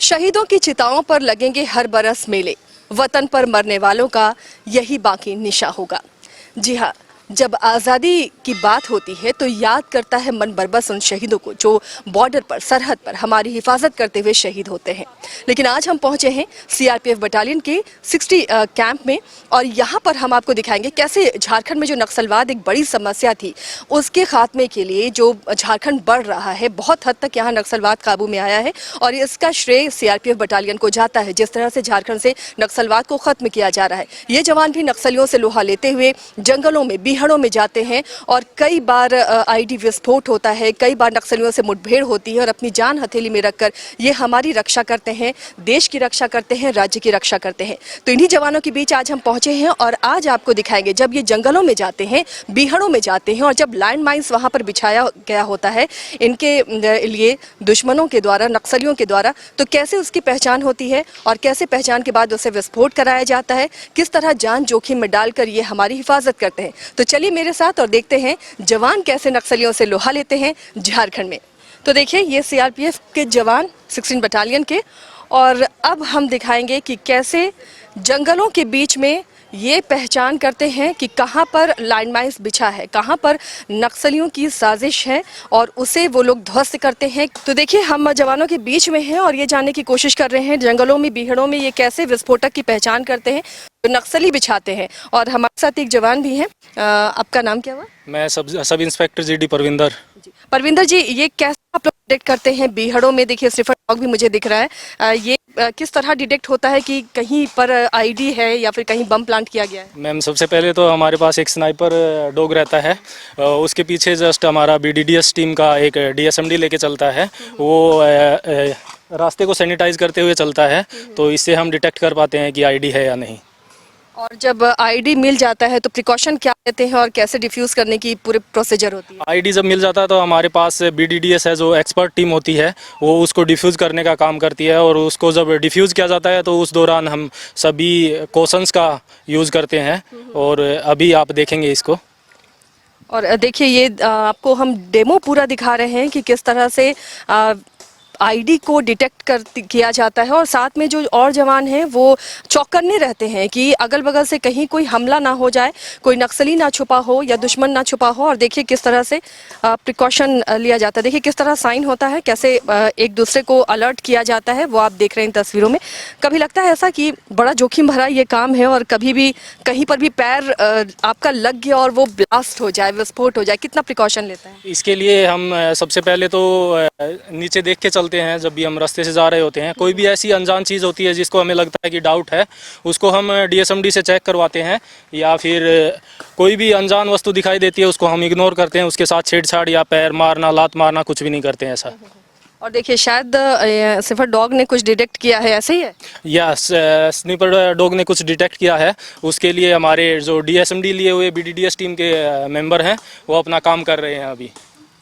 शहीदों की चिताओं पर लगेंगे हर बरस मेले, वतन पर मरने वालों का यही बाकी निशा होगा। जी हाँ, जब आज़ादी की बात होती है तो याद करता है मन बरबस उन शहीदों को जो बॉर्डर पर, सरहद पर हमारी हिफाजत करते हुए शहीद होते हैं। लेकिन आज हम पहुंचे हैं सीआरपीएफ बटालियन के 60 कैंप में और यहाँ पर हम आपको दिखाएंगे कैसे झारखंड में जो नक्सलवाद एक बड़ी समस्या थी, उसके खात्मे के लिए जो झारखंड बढ़ रहा है, बहुत हद तक यहाँ नक्सलवाद काबू में आया है और इसका श्रेय सीआरपीएफ बटालियन को जाता है। जिस तरह से झारखंड से नक्सलवाद को खत्म किया जा रहा है, ये जवान भी नक्सलियों से लोहा लेते हुए जंगलों में, बीहड़ों में जाते हैं और कई बार आईडी विस्फोट होता है, कई बार नक्सलियों से मुठभेड़ होती है और अपनी जान हथेली में रखकर ये हमारी रक्षा करते हैं, देश की रक्षा करते हैं, राज्य की रक्षा करते हैं। तो इन्हीं जवानों के बीच आज हम पहुंचे हैं और आज आपको दिखाएंगे जब ये जंगलों में जाते हैं, बीहड़ों में जाते हैं और जब लैंड माइन्स वहां पर बिछाया गया होता है इनके लिए दुश्मनों के द्वारा, नक्सलियों के द्वारा, तो कैसे उसकी पहचान होती है और कैसे पहचान के बाद उसे विस्फोट कराया जाता है, किस तरह जान जोखिम में डालकर ये हमारी हिफाजत करते हैं। तो चलिए मेरे साथ और देखते हैं जवान कैसे नक्सलियों से लोहा लेते हैं झारखंड में। तो देखिए ये सीआरपीएफ के जवान 16 बटालियन के, और अब हम दिखाएंगे कि कैसे जंगलों के बीच में ये पहचान करते हैं कि कहाँ पर लैंड माइन्स बिछा है, कहाँ पर नक्सलियों की साजिश है और उसे वो लोग ध्वस्त करते हैं। तो देखिए हम जवानों के बीच में हैं और ये जानने की कोशिश कर रहे हैं जंगलों में, बीहड़ों में ये कैसे विस्फोटक की पहचान करते हैं, तो नक्सली बिछाते हैं। और हमारे साथ एक जवान भी हैं। आपका नाम क्या हुआ? मैं sub inspector GD Parvinder. Parvinder ji, ये कैसे आप लोग डिटेक्ट करते हैं बीहड़ों में? देखिए स्निफर डॉग भी मुझे दिख रहा है, ये किस तरह डिटेक्ट होता है कि कहीं पर आईडी है या फिर कहीं बम प्लांट किया गया है? मैम सबसे पहले तो हमारे पास एक स्नाइपर डॉग रहता है, उसके पीछे जस्ट हमारा बीडीडीएस टीम का एक डीएसएमडी लेके चलता है, वो रास्ते को सैनिटाइज करते हुए चलता है, तो इससे हम डिटेक्ट कर पाते हैं कि आईडी है या नहीं। और जब आईडी मिल जाता है तो प्रिकॉशन क्या लेते हैं और कैसे डिफ्यूज करने की पूरी प्रोसीजर होती है? आईडी जब मिल जाता है तो हमारे पास बीडीडीएस है, जो एक्सपर्ट टीम होती है, वो उसको डिफ्यूज़ करने का काम करती है और उसको जब डिफ्यूज़ किया जाता है तो उस दौरान हम सभी कॉशंस का यूज़ करते हैं और अभी आप देखेंगे इसको। और देखिए ये आपको हम डेमो पूरा दिखा रहे हैं कि किस तरह से आईडी को डिटेक्ट किया जाता है और साथ में जो और जवान हैं वो चौकन्ने रहते हैं कि अगल बगल से कहीं कोई हमला ना हो जाए, कोई नक्सली ना छुपा हो या दुश्मन ना छुपा हो। और देखिए किस तरह से प्रिकॉशन लिया जाता है, देखिए किस तरह साइन होता है, कैसे एक दूसरे को अलर्ट किया जाता है, वो आप देख रहे हैं इन तस्वीरों में। कभी लगता है ऐसा कि बड़ा जोखिम भरा ये काम है और कभी भी कहीं पर भी पैर आपका लग गया और वो ब्लास्ट हो जाए, विस्फोट हो जाए, कितना प्रिकॉशन लेता है? इसके लिए हम सबसे पहले तो नीचे देख के चलते हैं जब भी हम रास्ते से जा रहे होते हैं। कोई भी ऐसी अनजान चीज़ होती है जिसको हमें लगता है कि डाउट है, उसको हम डीएसएमडी से चेक करवाते हैं, या फिर कोई भी अनजान वस्तु दिखाई देती है उसको हम इग्नोर करते हैं, उसके साथ छेड़छाड़ या पैर मारना, लात मारना कुछ भी नहीं करते हैं ऐसा। और देखिए शायद स्निफर डॉग ने कुछ डिटेक्ट किया है, ऐसे ही है? यस, स्निपर डॉग ने कुछ डिटेक्ट किया है, उसके लिए हमारे जो डीएसएमडी लिए हुए बीडीडीएस टीम के मेंबर हैं वो अपना काम कर रहे हैं अभी।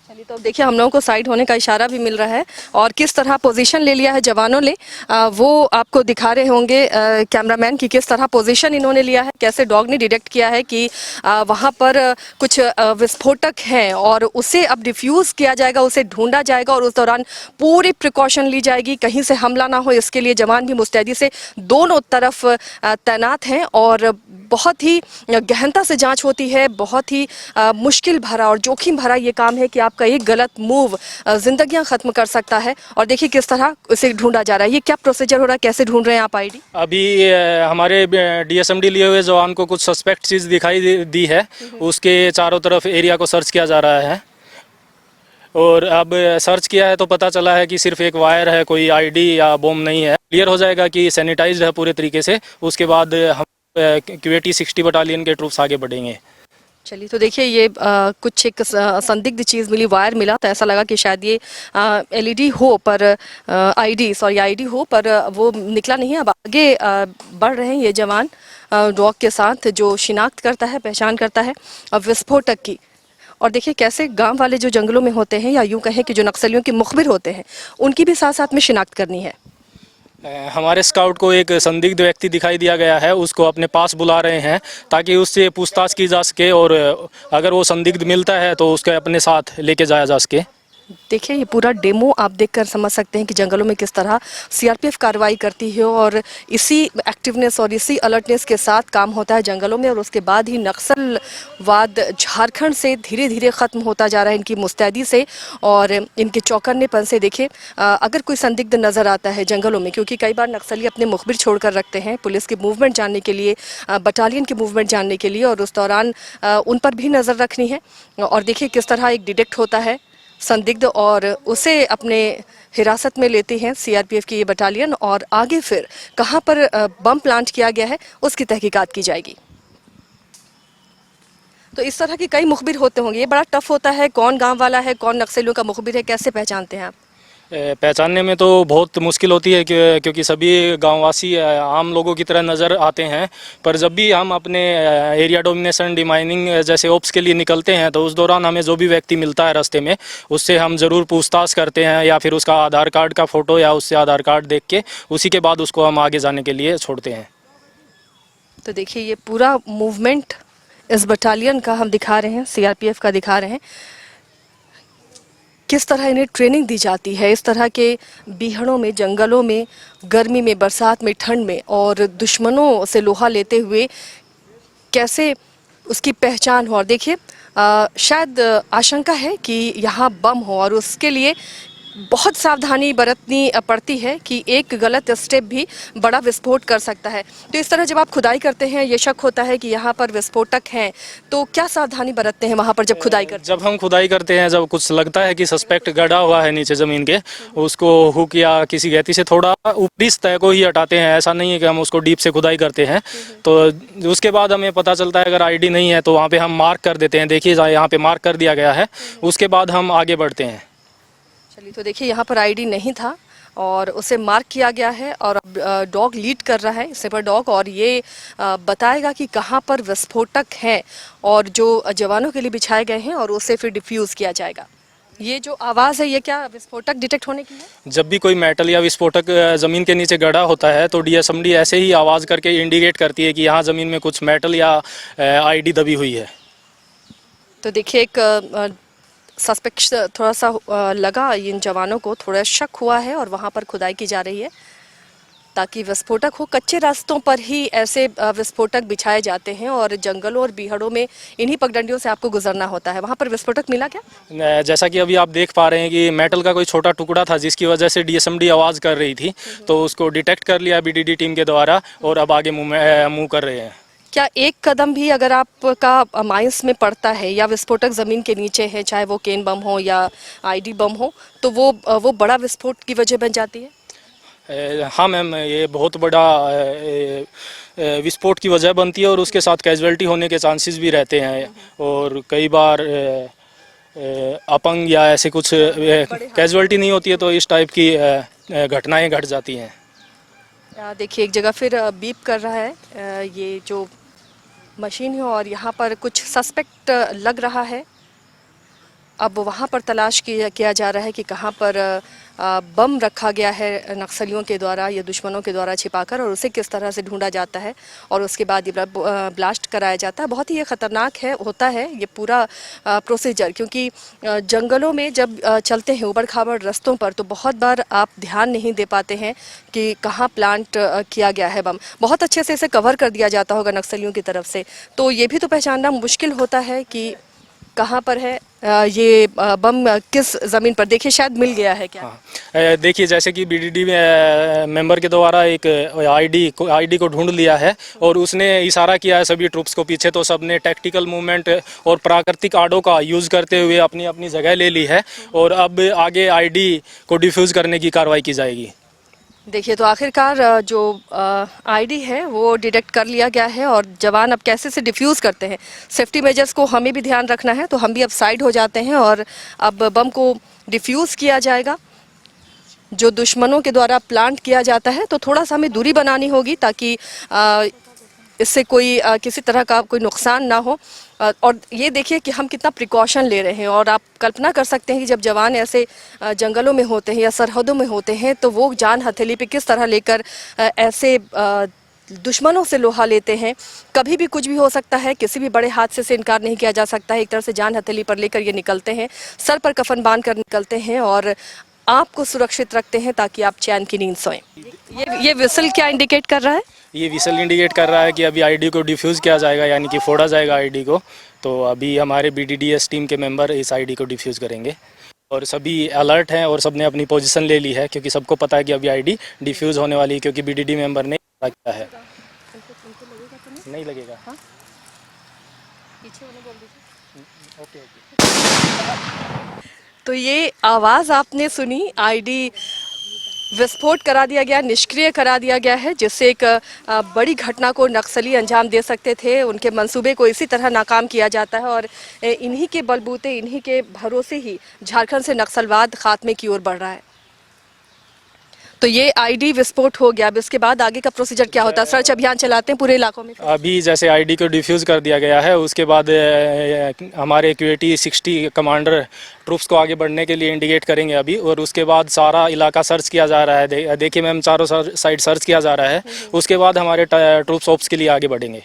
चलिए तो देखिए हम लोगों को साइड होने का इशारा भी मिल रहा है और किस तरह पोजीशन ले लिया है जवानों ने, वो आपको दिखा रहे होंगे कैमरामैन की किस तरह पोजीशन इन्होंने लिया है, कैसे डॉग ने डिटेक्ट किया है कि वहाँ पर कुछ विस्फोटक हैं और उसे अब डिफ्यूज़ किया जाएगा, उसे ढूंढा जाएगा और उस दौरान पूरी प्रिकॉशन ली जाएगी, कहीं से हमला ना हो, इसके लिए जवान भी मुस्तैदी से दोनों तरफ तैनात हैं और बहुत ही गहनता से जांच होती है। बहुत ही मुश्किल भरा और जोखिम भरा ये काम है कि आपका एक गलत मूव जिंदगियां खत्म कर सकता है। और देखिए किस तरह उसे ढूंढा जा रहा है। ये क्या प्रोसीजर हो रहा है, कैसे ढूंढ रहे हैं आप आईडी? अभी हमारे डीएसएमडी लिए हुए जवान को कुछ सस्पेक्ट चीज़ दिखाई दी है, उसके चारों तरफ एरिया को सर्च किया जा रहा है और अब सर्च किया है तो पता चला है कि सिर्फ एक वायर है, कोई आईडी या बॉम्ब नहीं है। क्लियर हो जाएगा कि सैनिटाइज्ड है पूरे तरीके से, उसके बाद हम क्यूएटी 60 बटालियन के ट्रूप्स आगे बढ़ेंगे। चलिए तो देखिए ये कुछ एक संदिग्ध चीज़ मिली, वायर मिला, तो ऐसा लगा कि शायद ये एलईडी हो, पर आईडी हो, पर वो निकला नहीं है। अब आगे बढ़ रहे हैं ये जवान डॉग के साथ जो शिनाख्त करता है, पहचान करता है विस्फोटक की। और देखिए कैसे गांव वाले जो जंगलों में होते हैं या यूं कहें कि जो नक्सलियों के मुखबिर होते हैं, उनकी भी साथ साथ में शिनाख्त करनी है। हमारे स्काउट को एक संदिग्ध व्यक्ति दिखाई दिया गया है, उसको अपने पास बुला रहे हैं ताकि उससे पूछताछ की जा सके और अगर वो संदिग्ध मिलता है तो उसके अपने साथ लेके जाया जा सके। देखिए ये पूरा डेमो आप देखकर समझ सकते हैं कि जंगलों में किस तरह सीआरपीएफ कार्रवाई करती है और इसी एक्टिवनेस और इसी अलर्टनेस के साथ काम होता है जंगलों में और उसके बाद ही नक्सलवाद झारखंड से धीरे धीरे ख़त्म होता जा रहा है इनकी मुस्तैदी से और इनके चौकन्नेपन से। देखिए अगर कोई संदिग्ध नज़र आता है जंगलों में, क्योंकि कई बार नक्सली अपने मुखबिर छोड़कर रखते हैं पुलिस की मूवमेंट जानने के लिए, बटालियन की मूवमेंट जानने के लिए, और उस दौरान उन पर भी नज़र रखनी है। और देखिए किस तरह एक डिटेक्ट होता है संदिग्ध और उसे अपने हिरासत में लेती हैं सीआरपीएफ की ये बटालियन और आगे फिर कहां पर बम प्लांट किया गया है उसकी तहकीकात की जाएगी। तो इस तरह की कई मुखबिर होते होंगे, ये बड़ा टफ होता है, कौन गांव वाला है कौन नक्सलियों का मुखबिर है, कैसे पहचानते हैं आप? पहचानने में तो बहुत मुश्किल होती है क्योंकि सभी गांववासी आम लोगों की तरह नज़र आते हैं। पर जब भी हम अपने एरिया डोमिनेशन डिमाइनिंग जैसे ओप्स के लिए निकलते हैं तो उस दौरान हमें जो भी व्यक्ति मिलता है रास्ते में उससे हम ज़रूर पूछताछ करते हैं या फिर उसका आधार कार्ड का फ़ोटो या उससे आधार कार्ड देख के उसी के बाद उसको हम आगे जाने के लिए छोड़ते हैं। तो देखिए ये पूरा मूवमेंट इस बटालियन का हम दिखा रहे हैं, सीआरपीएफ का दिखा रहे हैं, किस तरह इन्हें ट्रेनिंग दी जाती है इस तरह के बीहड़ों में, जंगलों में, गर्मी में, बरसात में, ठंड में, और दुश्मनों से लोहा लेते हुए कैसे उसकी पहचान हो। और देखिए शायद आशंका है कि यहाँ बम हो और उसके लिए बहुत सावधानी बरतनी पड़ती है कि एक गलत स्टेप भी बड़ा विस्फोट कर सकता है। तो इस तरह जब आप खुदाई करते हैं, ये शक होता है कि यहाँ पर विस्फोटक हैं, तो क्या सावधानी बरतते हैं वहाँ पर जब खुदाई करते हैं? जब हम खुदाई करते हैं, जब कुछ लगता है कि सस्पेक्ट गड़ा हुआ है नीचे ज़मीन के, उसको हुक या किसी गहती से थोड़ा ऊपरी सतह को ही हटाते हैं। ऐसा नहीं है कि हम उसको डीप से खुदाई करते हैं। तो उसके बाद हमें पता चलता है अगर आईडी नहीं है तो वहाँ पे हम मार्क कर देते हैं, देखिए यहाँ पे मार्क कर दिया गया है। उसके बाद हम आगे बढ़ते हैं। चलिए तो देखिए यहाँ पर आईडी नहीं था और उसे मार्क किया गया है और अब डॉग लीड कर रहा है, स्निपर डॉग, और ये बताएगा कि कहाँ पर विस्फोटक हैं और जो जवानों के लिए बिछाए गए हैं और उसे फिर डिफ्यूज़ किया जाएगा। ये जो आवाज़ है ये क्या विस्फोटक डिटेक्ट होने की है? जब भी कोई मेटल या विस्फोटक ज़मीन के नीचे गड़ा होता है तो डीएसएमडी ऐसे ही आवाज़ करके इंडिकेट करती है कि यहाँ ज़मीन में कुछ मेटल या आईडी दबी हुई है। तो देखिए एक सस्पेक्ट थोड़ा सा लगा इन जवानों को, थोड़ा शक हुआ है और वहाँ पर खुदाई की जा रही है ताकि विस्फोटक हो। कच्चे रास्तों पर ही ऐसे विस्फोटक बिछाए जाते हैं और जंगलों और बीहड़ों में इन्हीं पगडंडियों से आपको गुजरना होता है। वहाँ पर विस्फोटक मिला क्या? जैसा कि अभी आप देख पा रहे हैं कि मेटल का कोई छोटा टुकड़ा था जिसकी वजह से डीएसएमडी आवाज़ कर रही थी, तो उसको डिटेक्ट कर लिया बीडीडी टीम के द्वारा और अब आगे मूव कर रहे हैं। क्या एक कदम भी अगर आपका माइंस में पड़ता है या विस्फोटक ज़मीन के नीचे है, चाहे वो केन बम हो या आईडी बम हो, तो वो बड़ा विस्फोट की वजह बन जाती है? हाँ मैम, ये बहुत बड़ा विस्फोट की वजह बनती है और उसके साथ कैजुअलिटी होने के चांसेस भी रहते हैं और कई बार अपंग या ऐसे कुछ कैजुअलिटी नहीं होती है तो इस टाइप की घटनाएं घट जाती हैं। देखिए एक जगह फिर बीप कर रहा है ये जो मशीन है और यहाँ पर कुछ सस्पेक्ट लग रहा है। अब वहाँ पर तलाश किया जा रहा है कि कहाँ पर बम रखा गया है नक्सलियों के द्वारा या दुश्मनों के द्वारा छिपाकर, और उसे किस तरह से ढूंढा जाता है और उसके बाद ये ब्लास्ट कराया जाता है। बहुत ही ये ख़तरनाक होता है ये पूरा प्रोसीजर, क्योंकि जंगलों में जब चलते हैं ऊबड़ खाबड़ रास्तों पर तो बहुत बार आप ध्यान नहीं दे पाते हैं कि कहाँ प्लांट किया गया है बम। बहुत अच्छे से इसे कवर कर दिया जाता होगा नक्सलियों की तरफ से, तो ये भी तो पहचानना मुश्किल होता है कि कहाँ पर है ये बम, किस ज़मीन पर। देखिए शायद मिल गया है क्या? हाँ, देखिए जैसे कि बीडीडी मेंबर के द्वारा एक आईडी को ढूंढ लिया है और उसने इशारा किया है सभी ट्रूप्स को पीछे, तो सबने टैक्टिकल मूवमेंट और प्राकृतिक आड़ों का यूज़ करते हुए अपनी अपनी जगह ले ली है और अब आगे आईडी को डिफ्यूज़ करने की कार्रवाई की जाएगी। देखिए तो आखिरकार जो आईडी है वो डिटेक्ट कर लिया गया है और जवान अब कैसे से डिफ्यूज़ करते हैं। सेफ्टी मेजर्स को हमें भी ध्यान रखना है, तो हम भी अब साइड हो जाते हैं और अब बम को डिफ्यूज़ किया जाएगा। जो दुश्मनों के द्वारा प्लांट किया जाता है तो थोड़ा सा हमें दूरी बनानी होगी ताकि इससे कोई किसी तरह का कोई नुकसान ना हो। और ये देखिए कि हम कितना प्रिकॉशन ले रहे हैं और आप कल्पना कर सकते हैं कि जब जवान ऐसे जंगलों में होते हैं या सरहदों में होते हैं तो वो जान हथेली पे किस तरह लेकर ऐसे दुश्मनों से लोहा लेते हैं। कभी भी कुछ भी हो सकता है, किसी भी बड़े हादसे से इनकार नहीं किया जा सकता है। एक तरह से जान हथेली पर लेकर ये निकलते हैं, सर पर कफन बांध कर निकलते हैं और आपको सुरक्षित रखते हैं ताकि आप चैन की नींद सोएं। ये विसल क्या इंडिकेट कर रहा है? ये विसल इंडिकेट कर रहा है कि अभी आईडी को डिफ्यूज़ किया जाएगा, यानी कि फोड़ा जाएगा आईडी को। तो अभी हमारे बीडीडीएस टीम के मेंबर इस आईडी को डिफ्यूज़ करेंगे और सभी अलर्ट हैं और सबने अपनी पोजीशन ले ली है, क्योंकि सबको पता है कि अभी आईडी डिफ्यूज़ होने वाली है, क्योंकि बीडीडी मेंबर ने किया है। नहीं लगेगा। हाँ, ओके ओके। तो ये आवाज़ आपने सुनी, आईडी विस्फोट करा दिया गया, निष्क्रिय करा दिया गया है, जिससे एक बड़ी घटना को नक्सली अंजाम दे सकते थे। उनके मंसूबे को इसी तरह नाकाम किया जाता है और इन्हीं के बलबूते, इन्हीं के भरोसे ही झारखंड से नक्सलवाद खात्मे की ओर बढ़ रहा है। तो ये आईडी विस्फोट हो गया, अब इसके बाद आगे का प्रोसीजर क्या होता है? सर्च अभियान चलाते हैं पूरे इलाकों में? अभी जैसे आईडी को डिफ्यूज़ कर दिया गया है, उसके बाद हमारे क्यूएटी 60 कमांडर ट्रूप्स को आगे बढ़ने के लिए इंडिकेट करेंगे अभी, और उसके बाद सारा इलाका सर्च किया जा रहा है। देखिए मैम, चारों साइड सर्च किया जा रहा है। उसके बाद हमारे ट्रूप्स ऑप्स के लिए आगे बढ़ेंगे।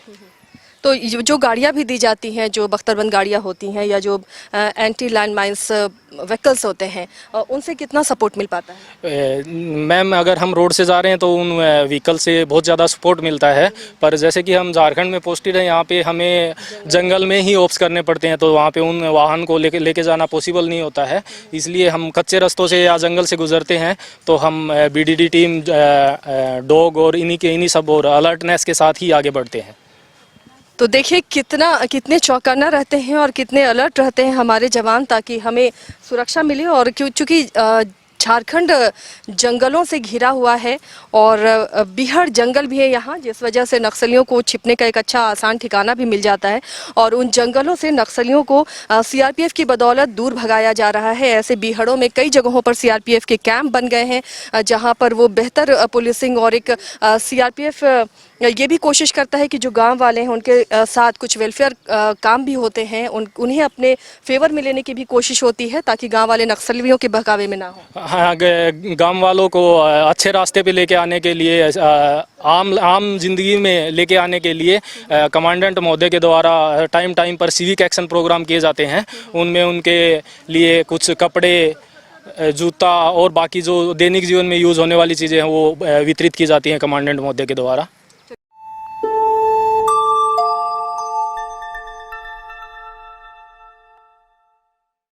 तो जो गाड़ियाँ भी दी जाती हैं, जो बख्तरबंद गाड़ियाँ होती हैं या जो एंटी लैंड माइंस व्हीकल्स होते हैं, उनसे कितना सपोर्ट मिल पाता है? मैम, अगर हम रोड से जा रहे हैं तो उन व्हीकल से बहुत ज़्यादा सपोर्ट मिलता है, पर जैसे कि हम झारखंड में पोस्टेड हैं, यहाँ पे हमें जंगल में ही ऑप्स करने पड़ते हैं, तो वहाँ पे उन वाहन को लेके जाना पॉसिबल नहीं होता है। इसलिए हम कच्चे रास्तों से या जंगल से गुजरते हैं, तो हम बीडीडी टीम, डॉग और इन्हीं सब और अलर्टनेस के साथ ही आगे बढ़ते हैं। तो देखिए कितने चौकन्ना रहते हैं और कितने अलर्ट रहते हैं हमारे जवान, ताकि हमें सुरक्षा मिले। और चूँकि झारखंड जंगलों से घिरा हुआ है और बीहड़ जंगल भी है यहाँ, जिस वजह से नक्सलियों को छिपने का एक अच्छा आसान ठिकाना भी मिल जाता है और उन जंगलों से नक्सलियों को सीआरपीएफ की बदौलत दूर भगाया जा रहा है। ऐसे बीहड़ों में कई जगहों पर सीआरपीएफ के कैंप बन गए हैं, जहाँ पर वो बेहतर पुलिसिंग और एक सीआरपीएफ ये भी कोशिश करता है कि जो गांव वाले हैं उनके साथ कुछ वेलफेयर काम भी होते हैं, उन्हें अपने फेवर में लेने की भी कोशिश होती है, ताकि गांव वाले नक्सलियों के बहकावे में ना हो। हाँ, गांव वालों को अच्छे रास्ते पे लेके आने के लिए, आम जिंदगी में लेके आने के लिए कमांडेंट महोदय के द्वारा टाइम पर सिविक एक्शन प्रोग्राम किए जाते हैं। उनमें उनके लिए कुछ कपड़े, जूता और बाकी जो दैनिक जीवन में यूज़ होने वाली चीज़ें हैं वो वितरित की जाती हैं कमांडेंट महोदय के द्वारा।